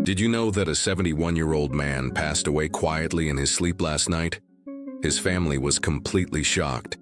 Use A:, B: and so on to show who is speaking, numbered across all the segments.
A: Did you know that a 71-year-old man passed away quietly in his sleep last night? His family was completely shocked.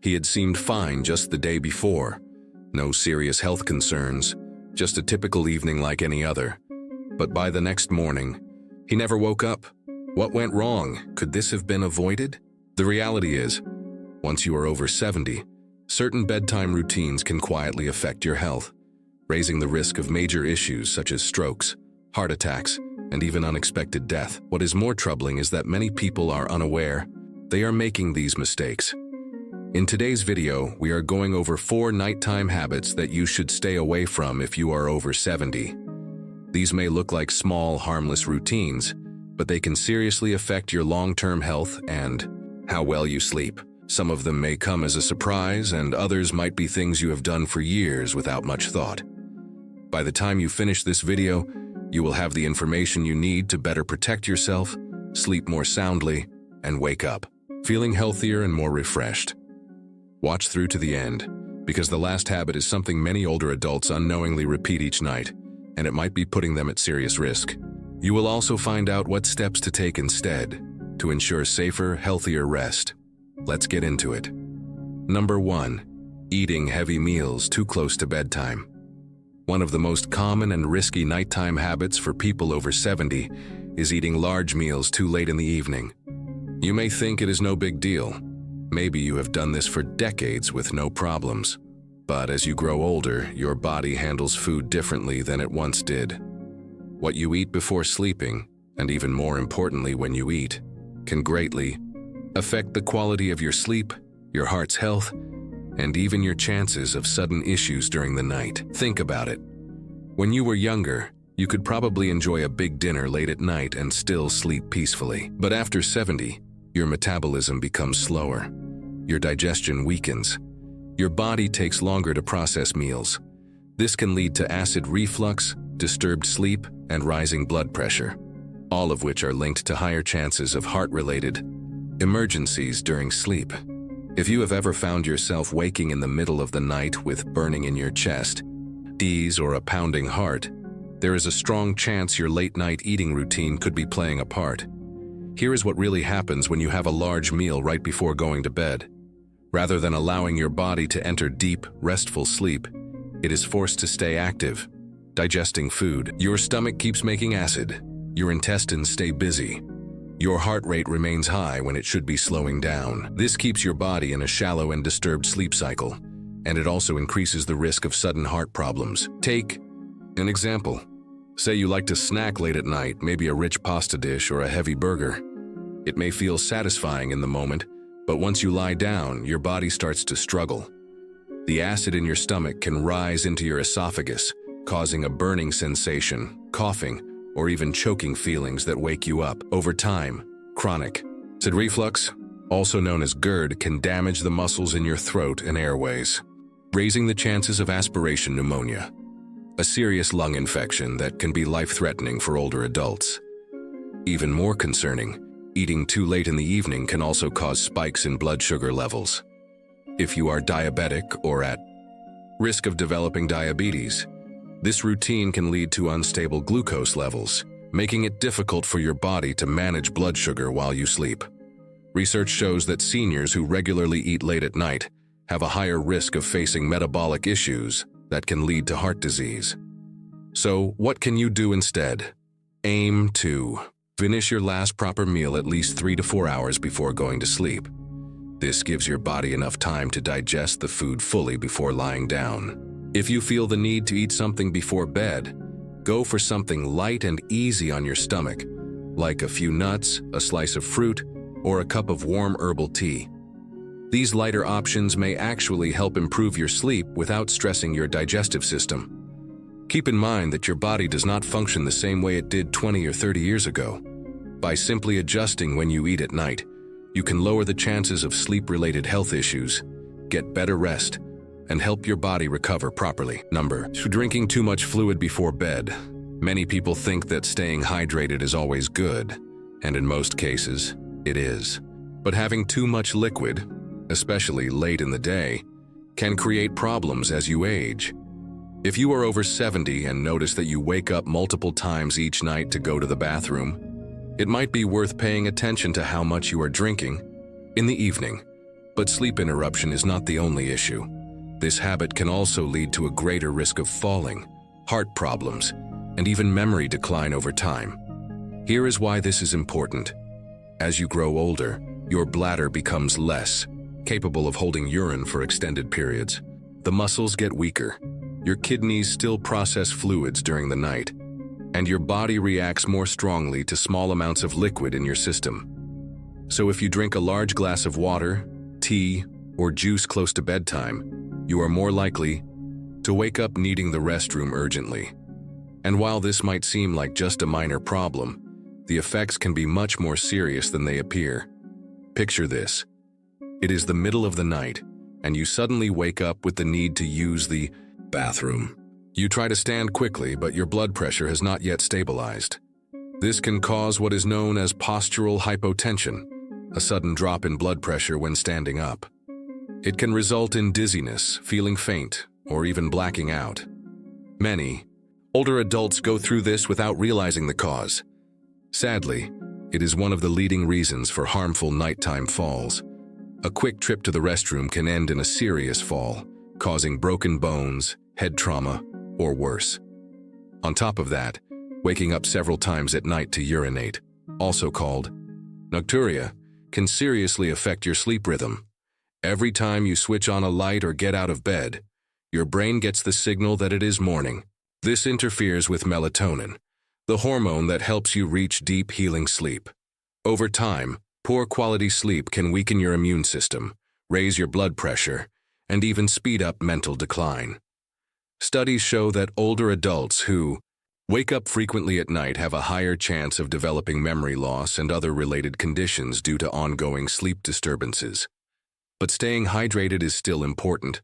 A: He had seemed fine just the day before. No serious health concerns, just a typical evening like any other. But by the next morning, he never woke up. What went wrong? Could this have been avoided? The reality is, once you are over 70, certain bedtime routines can quietly affect your health, raising the risk of major issues such as strokes, heart attacks, and even unexpected death. What is more troubling is that many people are unaware they are making these mistakes. In today's video, we are going over 4 nighttime habits that you should stay away from if you are over 70. These may look like small, harmless routines, but they can seriously affect your long-term health and how well you sleep. Some of them may come as a surprise, and others might be things you have done for years without much thought. By the time you finish this video, you will have the information you need to better protect yourself, sleep more soundly, and wake up feeling healthier and more refreshed. Watch through to the end, because the last habit is something many older adults unknowingly repeat each night, and it might be putting them at serious risk. You will also find out what steps to take instead to ensure safer, healthier rest. Let's get into it. Number 1. Eating heavy meals too close to bedtime. One of the most common and risky nighttime habits for people over 70 is eating large meals too late in the evening. You may think it is no big deal. Maybe you have done this for decades with no problems. But as you grow older, your body handles food differently than it once did. What you eat before sleeping, and even more importantly when you eat, can greatly affect the quality of your sleep, your heart's health, and even your chances of sudden issues during the night. Think about it. When you were younger, you could probably enjoy a big dinner late at night and still sleep peacefully. But after 70, your metabolism becomes slower. Your digestion weakens. Your body takes longer to process meals. This can lead to acid reflux, disturbed sleep, and rising blood pressure, all of which are linked to higher chances of heart-related emergencies during sleep. If you have ever found yourself waking in the middle of the night with burning in your chest, DEEs, or a pounding heart, there is a strong chance your late-night eating routine could be playing a part. Here is what really happens when you have a large meal right before going to bed. Rather than allowing your body to enter deep, restful sleep, it is forced to stay active, digesting food. Your stomach keeps making acid. Your intestines stay busy. Your heart rate remains high when it should be slowing down. This keeps your body in a shallow and disturbed sleep cycle, and it also increases the risk of sudden heart problems. Take an example. Say you like to snack late at night, maybe a rich pasta dish or a heavy burger. It may feel satisfying in the moment, but once you lie down, your body starts to struggle. The acid in your stomach can rise into your esophagus, causing a burning sensation, coughing, or even choking feelings that wake you up. Over time, chronic acid reflux, also known as GERD, can damage the muscles in your throat and airways, raising the chances of aspiration pneumonia, a serious lung infection that can be life-threatening for older adults. Even more concerning, eating too late in the evening can also cause spikes in blood sugar levels. If you are diabetic or at risk of developing diabetes, this routine can lead to unstable glucose levels, making it difficult for your body to manage blood sugar while you sleep. Research shows that seniors who regularly eat late at night have a higher risk of facing metabolic issues that can lead to heart disease. So, what can you do instead? Aim to finish your last proper meal at least 3 to 4 hours before going to sleep. This gives your body enough time to digest the food fully before lying down. If you feel the need to eat something before bed, go for something light and easy on your stomach, like a few nuts, a slice of fruit, or a cup of warm herbal tea. These lighter options may actually help improve your sleep without stressing your digestive system. Keep in mind that your body does not function the same way it did 20 or 30 years ago. By simply adjusting when you eat at night, you can lower the chances of sleep-related health issues, get better rest, and help your body recover properly. Number 2. Drinking too much fluid before bed. Many people think that staying hydrated is always good, and in most cases, it is. But having too much liquid, especially late in the day, can create problems as you age. If you are over 70 and notice that you wake up multiple times each night to go to the bathroom, it might be worth paying attention to how much you are drinking in the evening. But sleep interruption is not the only issue. This habit can also lead to a greater risk of falling, heart problems, and even memory decline over time. Here is why this is important. As you grow older, your bladder becomes less capable of holding urine for extended periods. The muscles get weaker. Your kidneys still process fluids during the night, and your body reacts more strongly to small amounts of liquid in your system. So if you drink a large glass of water, tea, or juice close to bedtime, you are more likely to wake up needing the restroom urgently. And while this might seem like just a minor problem, the effects can be much more serious than they appear. Picture this. It is the middle of the night, and you suddenly wake up with the need to use the bathroom. You try to stand quickly, but your blood pressure has not yet stabilized. This can cause what is known as postural hypotension, a sudden drop in blood pressure when standing up. It can result in dizziness, feeling faint, or even blacking out. Many older adults go through this without realizing the cause. Sadly, it is one of the leading reasons for harmful nighttime falls. A quick trip to the restroom can end in a serious fall, causing broken bones, head trauma, or worse. On top of that, waking up several times at night to urinate, also called nocturia, can seriously affect your sleep rhythm. Every time you switch on a light or get out of bed, your brain gets the signal that it is morning. This interferes with melatonin, the hormone that helps you reach deep healing sleep. Over time, poor quality sleep can weaken your immune system, raise your blood pressure, and even speed up mental decline. Studies show that older adults who wake up frequently at night have a higher chance of developing memory loss and other related conditions due to ongoing sleep disturbances. But staying hydrated is still important.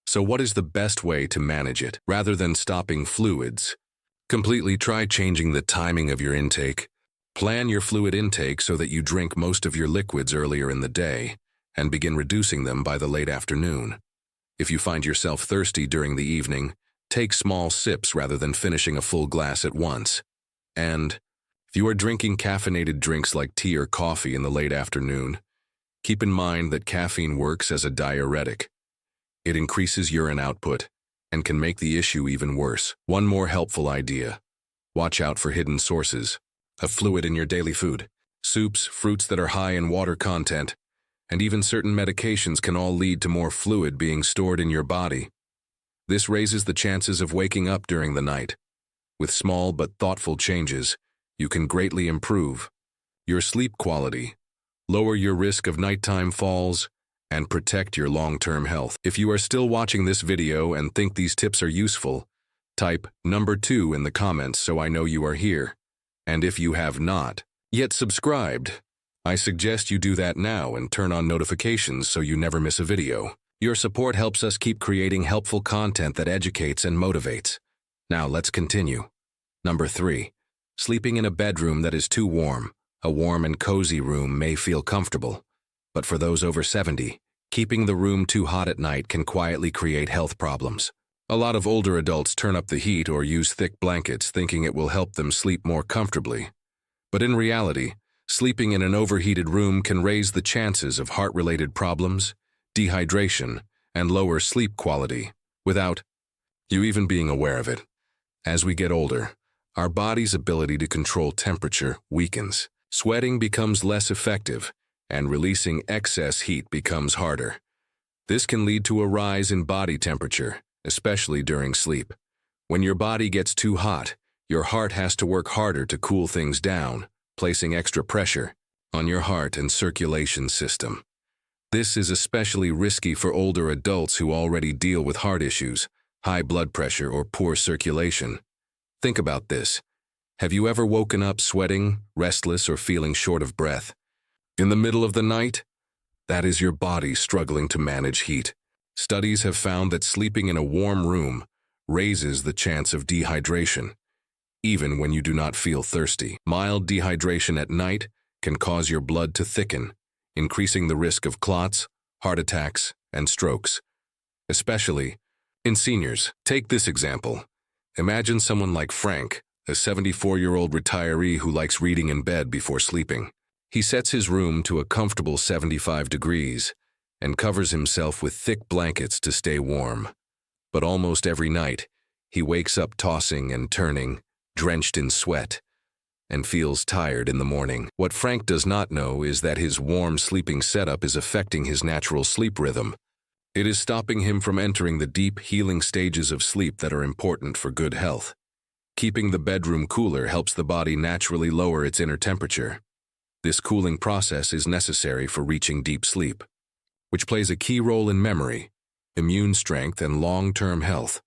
A: So what is the best way to manage it? Rather than stopping fluids, completely try changing the timing of your intake. Plan your fluid intake so that you drink most of your liquids earlier in the day and begin reducing them by the late afternoon. If you find yourself thirsty during the evening, take small sips rather than finishing a full glass at once. And if you are drinking caffeinated drinks like tea or coffee in the late afternoon, keep in mind that caffeine works as a diuretic. It increases urine output and can make the issue even worse. One more helpful idea. Watch out for hidden sources of fluid in your daily food. Soups, fruits that are high in water content, and even certain medications can all lead to more fluid being stored in your body. This raises the chances of waking up during the night. With small but thoughtful changes, you can greatly improve your sleep quality, lower your risk of nighttime falls, and protect your long-term health. If you are still watching this video and think these tips are useful, type number 2 in the comments so I know you are here. And if you have not yet subscribed, I suggest you do that now and turn on notifications so you never miss a video. Your support helps us keep creating helpful content that educates and motivates. Now let's continue. Number 3. Sleeping in a bedroom that is too warm. A warm and cozy room may feel comfortable, but for those over 70, keeping the room too hot at night can quietly create health problems. A lot of older adults turn up the heat or use thick blankets thinking it will help them sleep more comfortably. But in reality, sleeping in an overheated room can raise the chances of heart-related problems, dehydration, and lower sleep quality, without you even being aware of it. As we get older, our body's ability to control temperature weakens. Sweating becomes less effective, and releasing excess heat becomes harder. This can lead to a rise in body temperature, especially during sleep. When your body gets too hot, your heart has to work harder to cool things down, placing extra pressure on your heart and circulation system. This is especially risky for older adults who already deal with heart issues, high blood pressure, or poor circulation. Think about this. Have you ever woken up sweating, restless, or feeling short of breath? In the middle of the night? That is your body struggling to manage heat. Studies have found that sleeping in a warm room raises the chance of dehydration, even when you do not feel thirsty. Mild dehydration at night can cause your blood to thicken, increasing the risk of clots, heart attacks, and strokes, especially In seniors, take this example. Imagine someone like Frank, a 74-year-old retiree who likes reading in bed before sleeping. He sets his room to a comfortable 75 degrees and covers himself with thick blankets to stay warm. But almost every night, he wakes up tossing and turning, drenched in sweat, and feels tired in the morning. What Frank does not know is that his warm sleeping setup is affecting his natural sleep rhythm. It is stopping him from entering the deep, healing stages of sleep that are important for good health. Keeping the bedroom cooler helps the body naturally lower its inner temperature. This cooling process is necessary for reaching deep sleep, which plays a key role in memory, immune strength, and long-term health.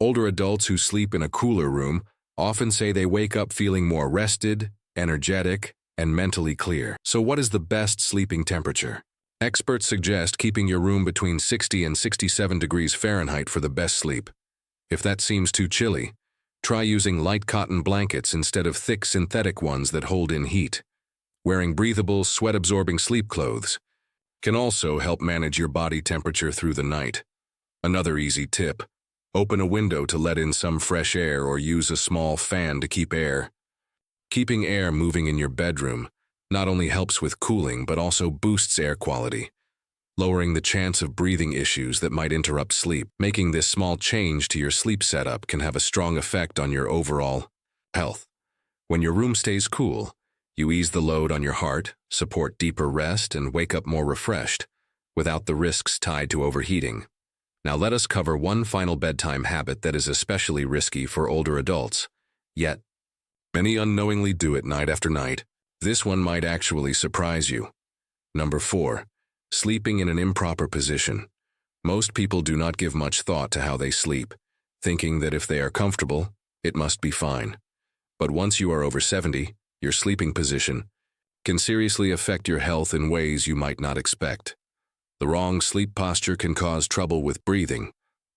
A: Older adults who sleep in a cooler room often say they wake up feeling more rested, energetic, and mentally clear. So what is the best sleeping temperature? Experts suggest keeping your room between 60 and 67 degrees Fahrenheit for the best sleep. If that seems too chilly, try using light cotton blankets instead of thick synthetic ones that hold in heat. Wearing breathable, sweat-absorbing sleep clothes can also help manage your body temperature through the night. Another easy tip: open a window to let in some fresh air or use a small fan to keep air. Keeping air moving in your bedroom not only helps with cooling but also boosts air quality, lowering the chance of breathing issues that might interrupt sleep. Making this small change to your sleep setup can have a strong effect on your overall health. When your room stays cool, you ease the load on your heart, support deeper rest, and wake up more refreshed, without the risks tied to overheating. Now let us cover one final bedtime habit that is especially risky for older adults, yet many unknowingly do it night after night. This one might actually surprise you. Number 4. Sleeping in an improper position. Most people do not give much thought to how they sleep, thinking that if they are comfortable, it must be fine. But once you are over 70, your sleeping position can seriously affect your health in ways you might not expect. The wrong sleep posture can cause trouble with breathing,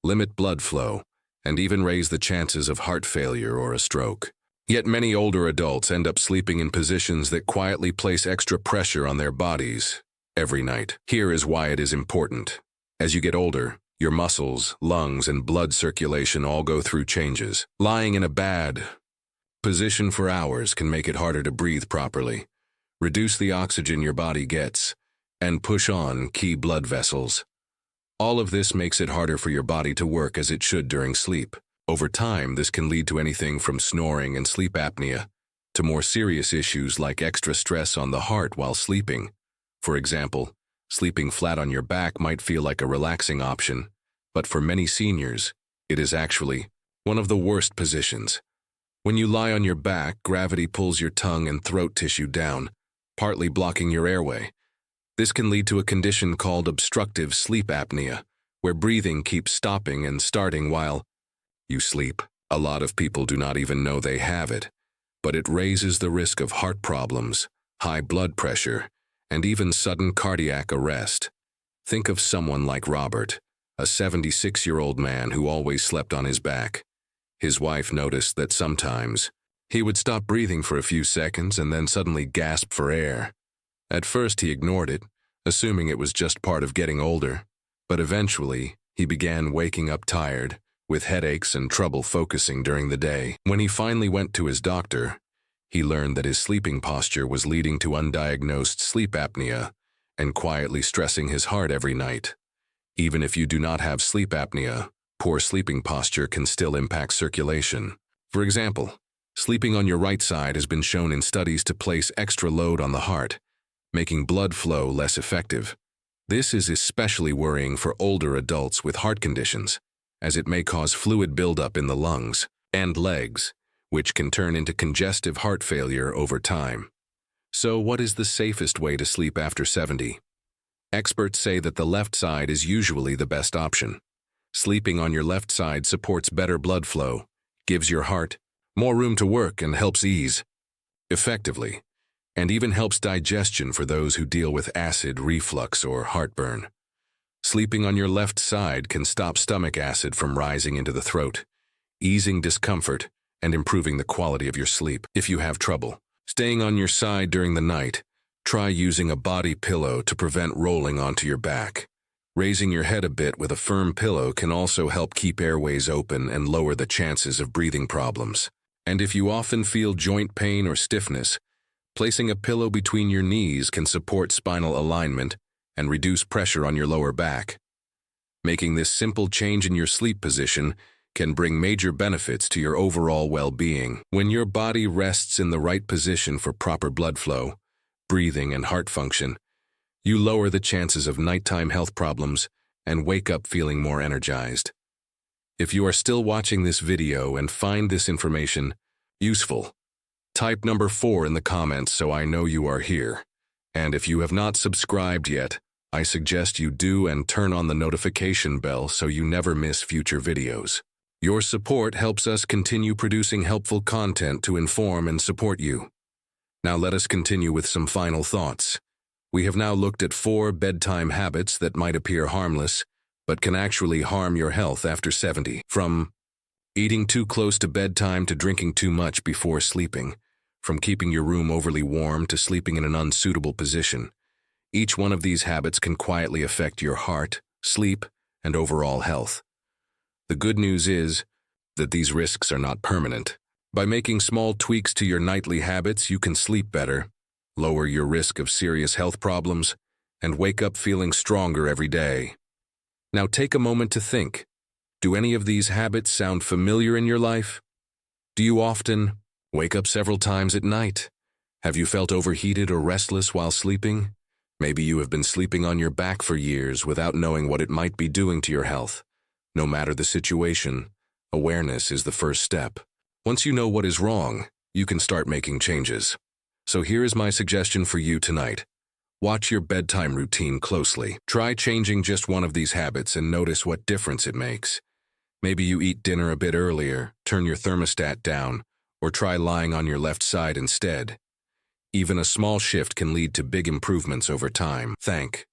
A: limit blood flow, and even raise the chances of heart failure or a stroke. Yet many older adults end up sleeping in positions that quietly place extra pressure on their bodies every night. Here is why it is important. As you get older, your muscles, lungs, and blood circulation all go through changes. Lying in a bad position for hours can make it harder to breathe properly, reduce the oxygen your body gets, and push on key blood vessels. All of this makes it harder for your body to work as it should during sleep. Over time, this can lead to anything from snoring and sleep apnea to more serious issues like extra stress on the heart while sleeping. For example, sleeping flat on your back might feel like a relaxing option, but for many seniors, it is actually one of the worst positions. When you lie on your back, gravity pulls your tongue and throat tissue down, partly blocking your airway. This can lead to a condition called obstructive sleep apnea, where breathing keeps stopping and starting while you sleep. A lot of people do not even know they have it, but it raises the risk of heart problems, high blood pressure, and even sudden cardiac arrest. Think of someone like Robert, a 76-year-old man who always slept on his back. His wife noticed that sometimes he would stop breathing for a few seconds and then suddenly gasp for air. At first he ignored it, assuming it was just part of getting older, but eventually he began waking up tired, with headaches and trouble focusing during the day. When he finally went to his doctor, he learned that his sleeping posture was leading to undiagnosed sleep apnea and quietly stressing his heart every night. Even if you do not have sleep apnea, poor sleeping posture can still impact circulation. For example, sleeping on your right side has been shown in studies to place extra load on the heart, making blood flow less effective. This is especially worrying for older adults with heart conditions, as it may cause fluid buildup in the lungs and legs, which can turn into congestive heart failure over time. So what is the safest way to sleep after 70? Experts say that the left side is usually the best option. Sleeping on your left side supports better blood flow, gives your heart more room to work, and helps ease effectively, and even helps digestion for those who deal with acid reflux or heartburn. Sleeping on your left side can stop stomach acid from rising into the throat, easing discomfort and improving the quality of your sleep. If you have trouble staying on your side during the night, try using a body pillow to prevent rolling onto your back. Raising your head a bit with a firm pillow can also help keep airways open and lower the chances of breathing problems. And if you often feel joint pain or stiffness, placing a pillow between your knees can support spinal alignment and reduce pressure on your lower back. Making this simple change in your sleep position can bring major benefits to your overall well-being. When your body rests in the right position for proper blood flow, breathing, and heart function, you lower the chances of nighttime health problems and wake up feeling more energized. If you are still watching this video and find this information useful, type number 4 in the comments so I know you are here. And if you have not subscribed yet, I suggest you do and turn on the notification bell so you never miss future videos. Your support helps us continue producing helpful content to inform and support you. Now let us continue with some final thoughts. We have now looked at 4 bedtime habits that might appear harmless, but can actually harm your health after 70. From eating too close to bedtime to drinking too much before sleeping, from keeping your room overly warm to sleeping in an unsuitable position. Each one of these habits can quietly affect your heart, sleep, and overall health. The good news is that these risks are not permanent. By making small tweaks to your nightly habits, you can sleep better, lower your risk of serious health problems, and wake up feeling stronger every day. Now take a moment to think. Do any of these habits sound familiar in your life? Do you often wake up several times at night? Have you felt overheated or restless while sleeping? Maybe you have been sleeping on your back for years without knowing what it might be doing to your health. No matter the situation, awareness is the first step. Once you know what is wrong, you can start making changes. So here is my suggestion for you tonight. Watch your bedtime routine closely. Try changing just one of these habits and notice what difference it makes. Maybe you eat dinner a bit earlier, turn your thermostat down, or try lying on your left side instead. Even a small shift can lead to big improvements over time. Thank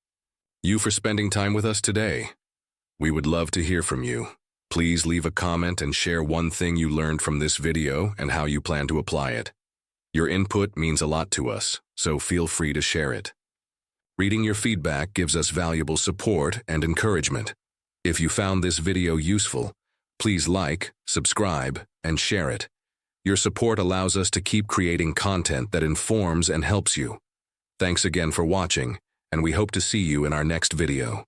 A: you for spending time with us today. We would love to hear from you. Please leave a comment and share one thing you learned from this video and how you plan to apply it. Your input means a lot to us, so feel free to share it. Reading your feedback gives us valuable support and encouragement. If you found this video useful, please like, subscribe, and share it. Your support allows us to keep creating content that informs and helps you. Thanks again for watching, and we hope to see you in our next video.